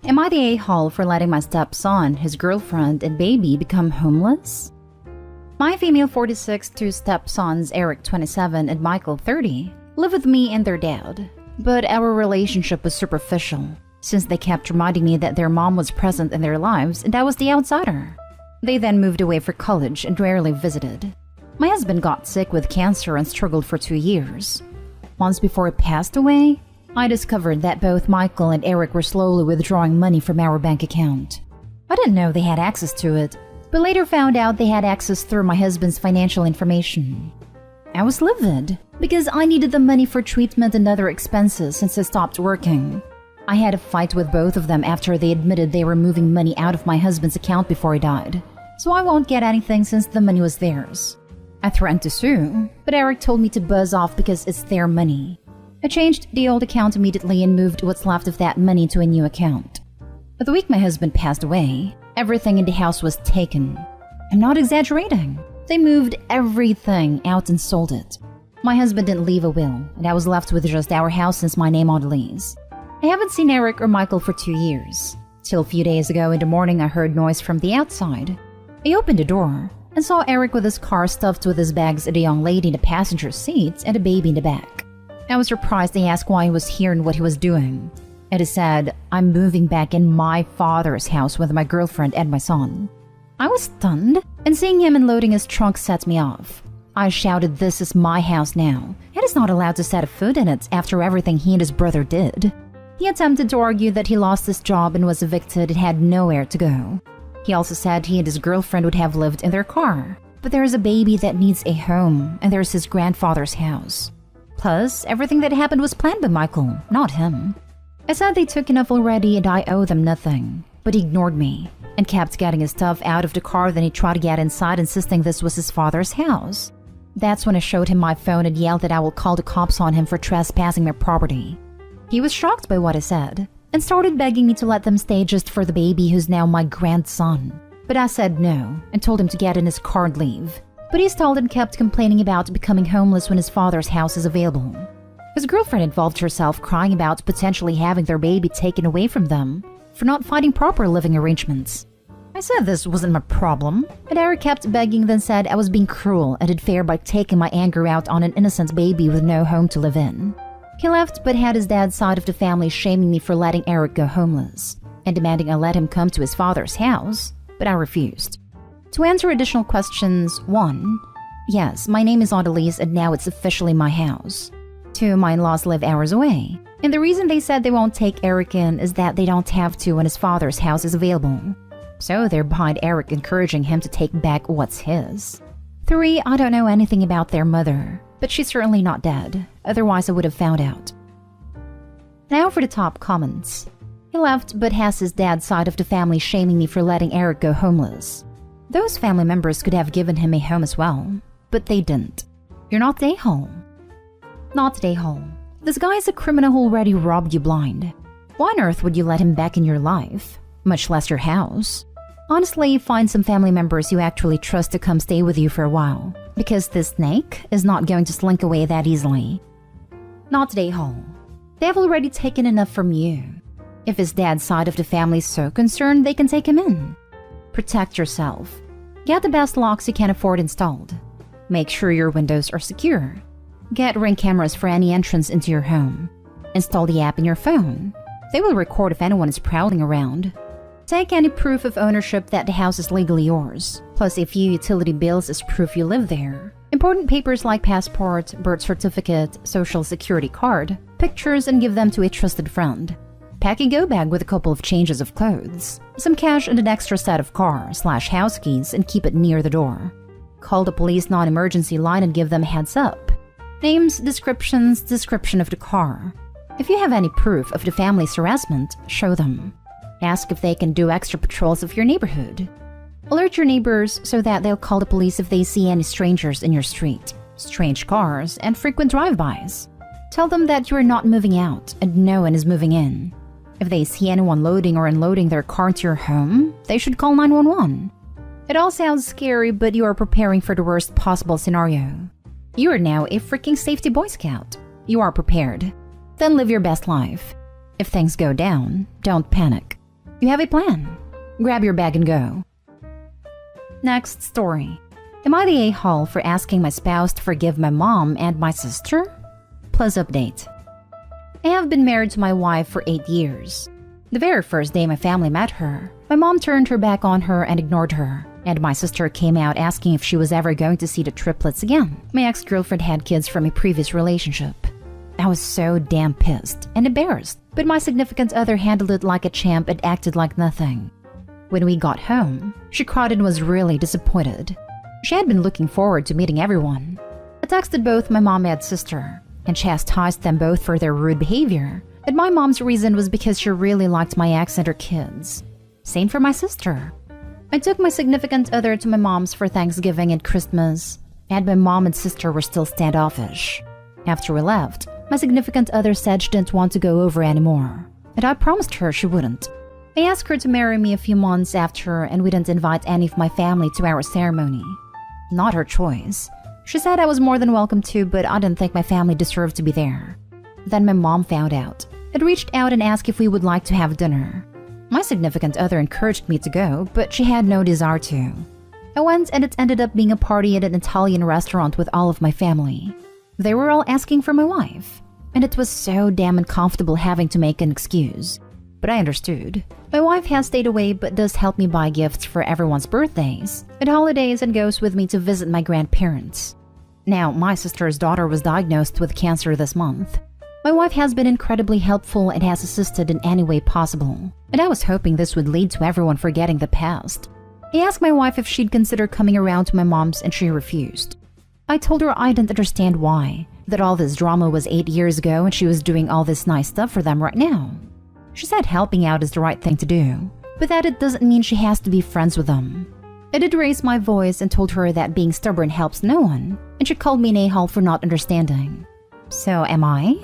Am I the a-hole for letting my stepson, his girlfriend, and baby become homeless? My female 46 two stepsons, Eric 27 and Michael 30, live with me and their dad. But our relationship was superficial, since they kept reminding me that their mom was present in their lives and I was the outsider. They then moved away for college and rarely visited. My husband got sick with cancer and struggled for 2 years. Months before he passed away, I discovered that both Michael and Eric were slowly withdrawing money from our bank account. I didn't know they had access to it, but later found out they had access through my husband's financial information. I was livid because I needed the money for treatment and other expenses since I stopped working. I had a fight with both of them after they admitted they were moving money out of my husband's account before he died, so I won't get anything since the money was theirs. I threatened to sue, but Eric told me to buzz off because it's their money. I changed the old account immediately and moved what's left of that money to a new account. But the week my husband passed away, everything in the house was taken. I'm not exaggerating. They moved everything out and sold it. My husband didn't leave a will, and I was left with just our house since my name on the lease. I haven't seen Eric or Michael for 2 years. Till a few days ago in the morning I heard noise from the outside. I opened the door and saw Eric with his car stuffed with his bags and a young lady in the passenger seat and a baby in the back. I was surprised they asked why he was here and what he was doing. And he said, "I'm moving back in my father's house with my girlfriend and my son." I was stunned, and seeing him unloading his trunk set me off. I shouted, "This is my house now, and he's not allowed to set a foot in it after everything he and his brother did." He attempted to argue that he lost his job and was evicted and had nowhere to go. He also said he and his girlfriend would have lived in their car, but there is a baby that needs a home, and there's his grandfather's house. Plus, everything that happened was planned by Michael, not him. I said they took enough already and I owe them nothing, but he ignored me and kept getting his stuff out of the car. Then he tried to get inside, insisting this was his father's house. That's when I showed him my phone and yelled that I will call the cops on him for trespassing my property. He was shocked by what I said and started begging me to let them stay just for the baby who's now my grandson. But I said no and told him to get in his car and leave. But he stalled and kept complaining about becoming homeless when his father's house is available. His girlfriend involved herself, crying about potentially having their baby taken away from them for not finding proper living arrangements. I said this wasn't my problem, and Eric kept begging, then said I was being cruel and unfair by taking my anger out on an innocent baby with no home to live in. He left but had his dad's side of the family shaming me for letting Eric go homeless and demanding I let him come to his father's house, but I refused. To answer additional questions, 1. Yes, my name is on the lease and now it's officially my house. 2. My in-laws live hours away, and the reason they said they won't take Eric in is that they don't have to when his father's house is available. So they're behind Eric, encouraging him to take back what's his. 3. I don't know anything about their mother, but she's certainly not dead, otherwise I would have found out. Now for the top comments. He left but has his dad's side of the family shaming me for letting Eric go homeless. Those family members could have given him a home as well, but they didn't. You're not the a-hole. Not the a-hole. This guy is a criminal who already robbed you blind. Why on earth would you let him back in your life, much less your house? Honestly, find some family members you actually trust to come stay with you for a while, because this snake is not going to slink away that easily. Not the a-hole. They have already taken enough from you. If his dad's side of the family is so concerned, they can take him in. Protect yourself. Get the best locks you can afford installed. Make sure your windows are secure. Get Ring cameras for any entrance into your home. Install the app in your phone. They will record if anyone is prowling around. Take any proof of ownership that the house is legally yours, plus a few utility bills as proof you live there. Important papers like passport, birth certificate, social security card, pictures, and give them to a trusted friend. Pack a go bag with a couple of changes of clothes, some cash and an extra set of car/house keys, and keep it near the door. Call the police non-emergency line and give them a heads up. Names, descriptions, description of the car. If you have any proof of the family's harassment, show them. Ask if they can do extra patrols of your neighborhood. Alert your neighbors so that they'll call the police if they see any strangers in your street, strange cars, and frequent drive-bys. Tell them that you are not moving out and no one is moving in. If they see anyone loading or unloading their car into your home, they should call 911. It all sounds scary, but you are preparing for the worst possible scenario. You are now a freaking safety Boy Scout. You are prepared. Then live your best life. If things go down, don't panic. You have a plan. Grab your bag and go. Next story. Am I the a-hole for asking my spouse to forgive my mom and my sister? Plus update. I have been married to my wife for 8 years. The very first day my family met her, my mom turned her back on her and ignored her, and my sister came out asking if she was ever going to see the triplets again. My ex-girlfriend had kids from a previous relationship. I was so damn pissed and embarrassed, but my significant other handled it like a champ and acted like nothing. When we got home, she cried and was really disappointed. She had been looking forward to meeting everyone. I texted both my mom and sister and chastised them both for their rude behavior, and my mom's reason was because she really liked my ex and her kids. Same for my sister. I took my significant other to my mom's for Thanksgiving and Christmas, and my mom and sister were still standoffish. After we left, my significant other said she didn't want to go over anymore, and I promised her she wouldn't. I asked her to marry me a few months after, and we didn't invite any of my family to our ceremony. Not her choice. She said I was more than welcome to, but I didn't think my family deserved to be there. Then my mom found out and reached out and asked if we would like to have dinner. My significant other encouraged me to go, but she had no desire to. I went, and it ended up being a party at an Italian restaurant with all of my family. They were all asking for my wife, and it was so damn uncomfortable having to make an excuse. But I understood. My wife has stayed away but does help me buy gifts for everyone's birthdays and holidays and goes with me to visit my grandparents. Now, my sister's daughter was diagnosed with cancer this month. My wife has been incredibly helpful and has assisted in any way possible, and I was hoping this would lead to everyone forgetting the past. I asked my wife if she'd consider coming around to my mom's, and she refused. I told her I didn't understand why, that all this drama was 8 years ago and she was doing all this nice stuff for them right now. She said helping out is the right thing to do, but that it doesn't mean she has to be friends with them. I did raise my voice and told her that being stubborn helps no one, and she called me an a-hole for not understanding. So am I?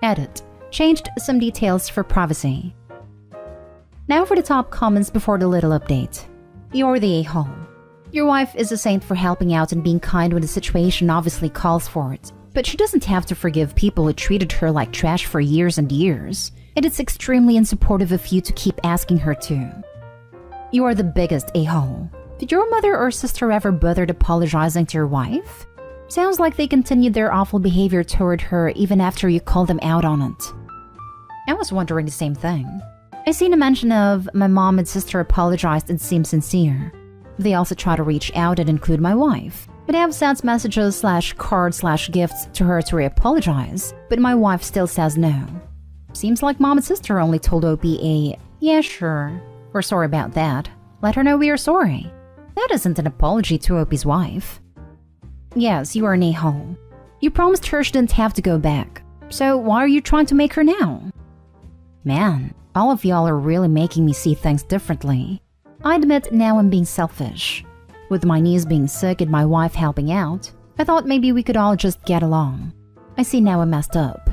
Edit. Changed some details for privacy. Now for the top comments before the little update. You're the a-hole. Your wife is a saint for helping out and being kind when the situation obviously calls for it, but she doesn't have to forgive people who treated her like trash for years and years, and it's extremely unsupportive of you to keep asking her to. You are the biggest a-hole. Did your mother or sister ever bothered apologizing to your wife? Sounds like they continued their awful behavior toward her even after you called them out on it. I was wondering the same thing. I seen a mention of my mom and sister apologized and seemed sincere. They also try to reach out and include my wife, but I have sent messages /cards/gifts to her to re-apologize, but my wife still says no. Seems like mom and sister only told OP yeah sure, we're sorry about that. Let her know we are sorry. That isn't an apology to OP's wife. Yes, you are an a-hole. You promised her she didn't have to go back, so why are you trying to make her now? Man, all of y'all are really making me see things differently. I admit now I'm being selfish. With my niece being sick and my wife helping out, I thought maybe we could all just get along. I see now I messed up.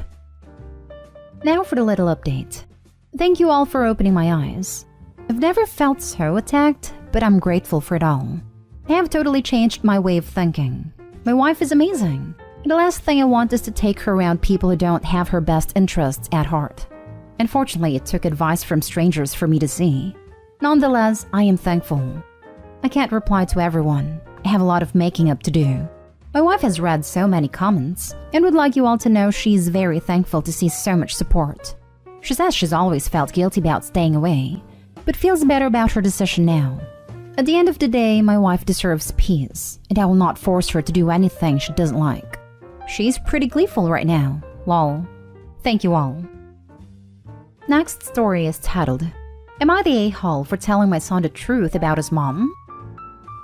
Now for the little update. Thank you all for opening my eyes. I've never felt so attacked, but I'm grateful for it all. I have totally changed my way of thinking. My wife is amazing. And the last thing I want is to take her around people who don't have her best interests at heart. Unfortunately, it took advice from strangers for me to see. Nonetheless, I am thankful. I can't reply to everyone. I have a lot of making up to do. My wife has read so many comments and would like you all to know she's very thankful to see so much support. She says she's always felt guilty about staying away, but feels better about her decision now. At the end of the day, my wife deserves peace, and I will not force her to do anything she doesn't like. She's pretty gleeful right now. Lol. Thank you all. Next story is titled, Am I the a-hole for telling my son the truth about his mom?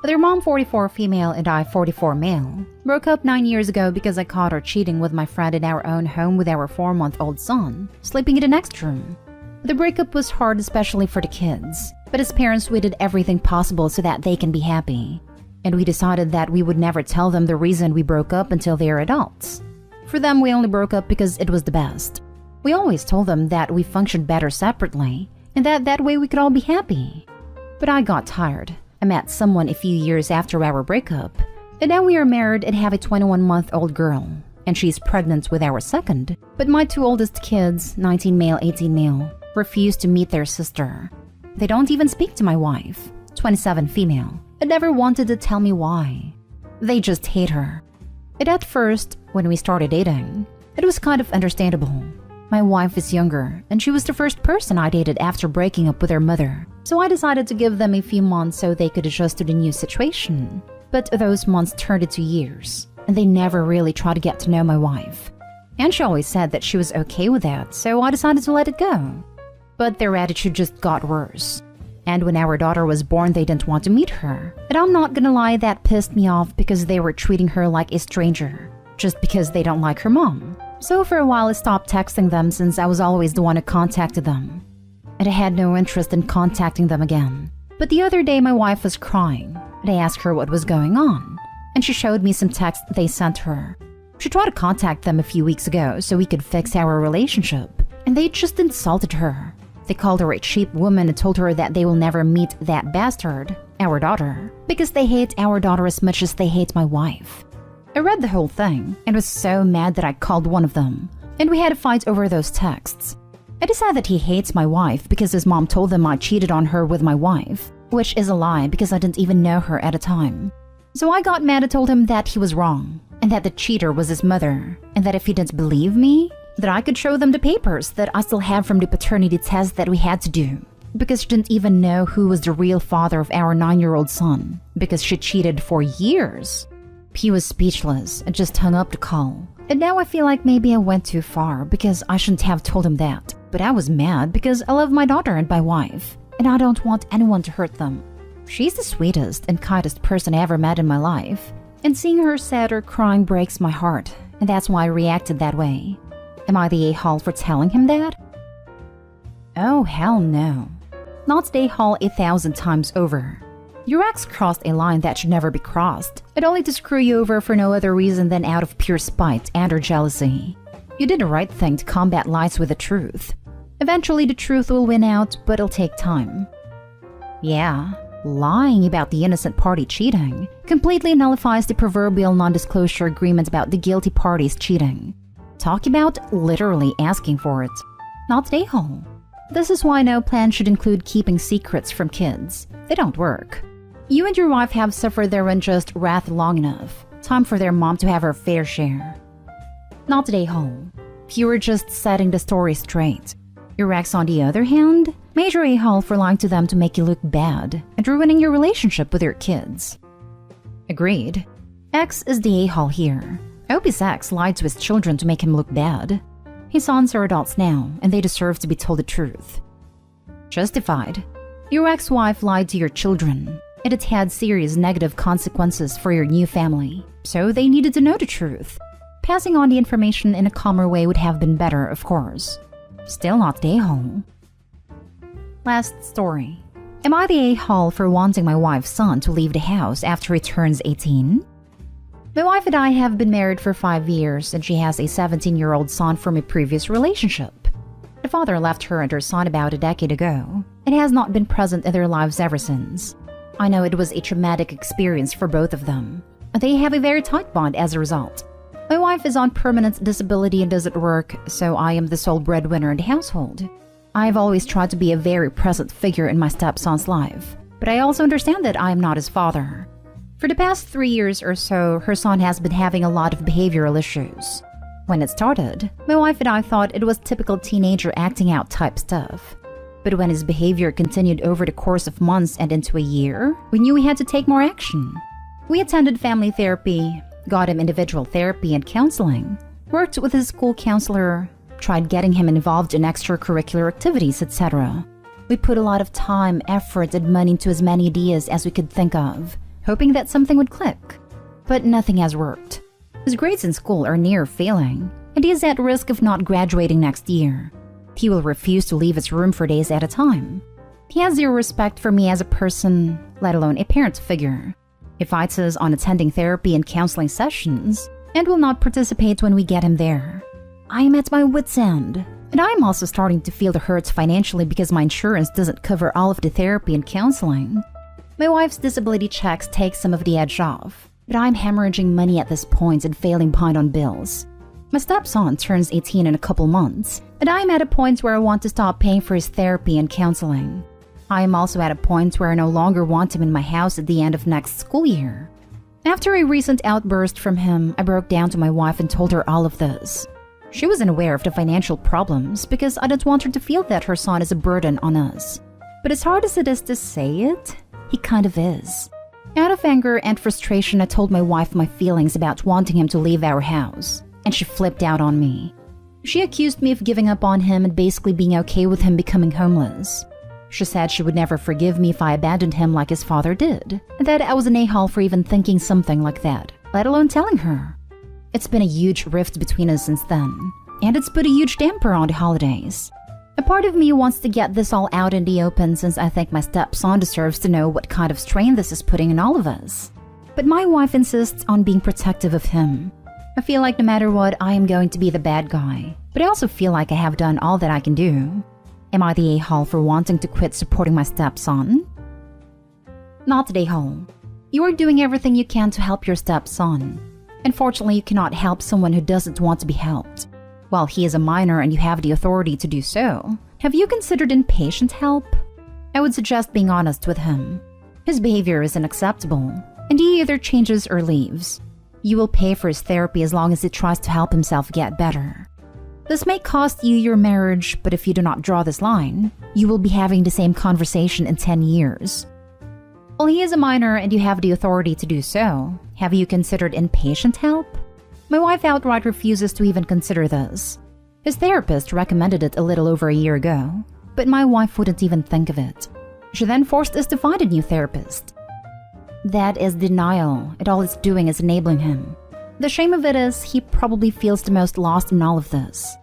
Their mom, 44 female, and I, 44 male, broke up 9 years ago because I caught her cheating with my friend in our own home with our 4-month-old son, sleeping in the next room. The breakup was hard, especially for the kids, but as parents we did everything possible so that they can be happy. And we decided that we would never tell them the reason we broke up until they are adults. For them, we only broke up because it was the best. We always told them that we functioned better separately, and that way we could all be happy. But I got tired. I met someone a few years after our breakup, and now we are married and have a 21-month-old girl, and she's pregnant with our second. But my 2 oldest kids, 19 male, 18 male, refused to meet their sister. They don't even speak to my wife, 27 female, and never wanted to tell me why. They just hate her. And at first, when we started dating, it was kind of understandable. My wife is younger, and she was the first person I dated after breaking up with her mother. So I decided to give them a few months so they could adjust to the new situation. But those months turned into years, and they never really tried to get to know my wife. And she always said that she was okay with that, so I decided to let it go. But their attitude just got worse. And when our daughter was born, they didn't want to meet her. And I'm not gonna lie, that pissed me off because they were treating her like a stranger, just because they don't like her mom. So for a while I stopped texting them since I was always the one who contacted them. And I had no interest in contacting them again. But the other day my wife was crying, and I asked her what was going on. And she showed me some texts they sent her. She tried to contact them a few weeks ago so we could fix our relationship. And they just insulted her. They called her a cheap woman and told her that they will never meet that bastard, our daughter, because they hate our daughter as much as they hate my wife. I read the whole thing and was so mad that I called one of them, and we had a fight over those texts. I decided that he hates my wife because his mom told him I cheated on her with my wife, which is a lie because I didn't even know her at the time. So I got mad and told him that he was wrong, and that the cheater was his mother, and that if he didn't believe me, that I could show them the papers that I still have from the paternity test that we had to do, because she didn't even know who was the real father of our 9-year-old son, because she cheated for years. He was speechless and just hung up the call. And now I feel like maybe I went too far because I shouldn't have told him that. But I was mad because I love my daughter and my wife, and I don't want anyone to hurt them. She's the sweetest and kindest person I ever met in my life, and seeing her sad or crying breaks my heart, and that's why I reacted that way. Am I the a-hole for telling him that? Oh, hell no. Not the a-hole 1,000 times over. Your ex crossed a line that should never be crossed, and only to screw you over for no other reason than out of pure spite and or jealousy. You did the right thing to combat lies with the truth. Eventually the truth will win out, but it'll take time. Yeah, lying about the innocent party cheating completely nullifies the proverbial non-disclosure agreement about the guilty parties cheating. Talk about literally asking for it. Not the a-hole. This is why no plan should include keeping secrets from kids. They don't work. You and your wife have suffered their unjust wrath long enough. Time for their mom to have her fair share. Not the a-hole. You were just setting the story straight. Your ex, on the other hand, major a-hole for lying to them to make you look bad and ruining your relationship with your kids. Agreed. X is the a-hole here. Opie's ex lied to his children to make him look bad. His sons are adults now, and they deserve to be told the truth. Justified. Your ex-wife lied to your children, and it had serious negative consequences for your new family, so they needed to know the truth. Passing on the information in a calmer way would have been better, of course. Still not the a-hole. Last story. Am I the a-hole for wanting my wife's son to leave the house after he turns 18? My wife and I have been married for 5 years, and she has a 17-year-old son from a previous relationship. The father left her and her son about a decade ago, and has not been present in their lives ever since. I know it was a traumatic experience for both of them, and they have a very tight bond as a result. My wife is on permanent disability and doesn't work, so I am the sole breadwinner in the household. I've always tried to be a very present figure in my stepson's life, but I also understand that I am not his father. For the past 3 years or so, her son has been having a lot of behavioral issues. When it started, my wife and I thought it was typical teenager acting out type stuff. But when his behavior continued over the course of months and into a year, we knew we had to take more action. We attended family therapy, got him individual therapy and counseling, worked with his school counselor, tried getting him involved in extracurricular activities, etc. We put a lot of time, effort, and money into as many ideas as we could think of, hoping that something would click. But nothing has worked. His grades in school are near failing, and he is at risk of not graduating next year. He will refuse to leave his room for days at a time. He has zero respect for me as a person, let alone a parent figure. He fights us on attending therapy and counseling sessions, and will not participate when we get him there. I am at my wit's end, and I am also starting to feel the hurts financially because my insurance doesn't cover all of the therapy and counseling. My wife's disability checks take some of the edge off, but I'm hemorrhaging money at this point and failing behind on bills. My stepson turns 18 in a couple months, and I'm at a point where I want to stop paying for his therapy and counseling. I am also at a point where I no longer want him in my house at the end of next school year. After a recent outburst from him, I broke down to my wife and told her all of this. She wasn't aware of the financial problems because I don't want her to feel that her son is a burden on us. But as hard as it is to say it, he kind of is. Out of anger and frustration, I told my wife my feelings about wanting him to leave our house, and she flipped out on me. She accused me of giving up on him and basically being okay with him becoming homeless. She said she would never forgive me if I abandoned him like his father did, and that I was an a-hole for even thinking something like that, let alone telling her. It's been a huge rift between us since then, and it's put a huge damper on the holidays. A part of me wants to get this all out in the open since I think my stepson deserves to know what kind of strain this is putting in all of us. But my wife insists on being protective of him. I feel like no matter what, I am going to be the bad guy, but I also feel like I have done all that I can do. Am I the a-hole for wanting to quit supporting my stepson? Not the a-hole. You are doing everything you can to help your stepson. Unfortunately, you cannot help someone who doesn't want to be helped. While he is a minor and you have the authority to do so, have you considered inpatient help? I would suggest being honest with him. His behavior is unacceptable, and he either changes or leaves. You will pay for his therapy as long as he tries to help himself get better. This may cost you your marriage, but if you do not draw this line, you will be having the same conversation in 10 years. While he is a minor and you have the authority to do so, have you considered inpatient help? My wife outright refuses to even consider this. His therapist recommended it a little over a year ago, but my wife wouldn't even think of it. She then forced us to find a new therapist. That is denial, and all it's doing is enabling him. The shame of it is he probably feels the most lost in all of this.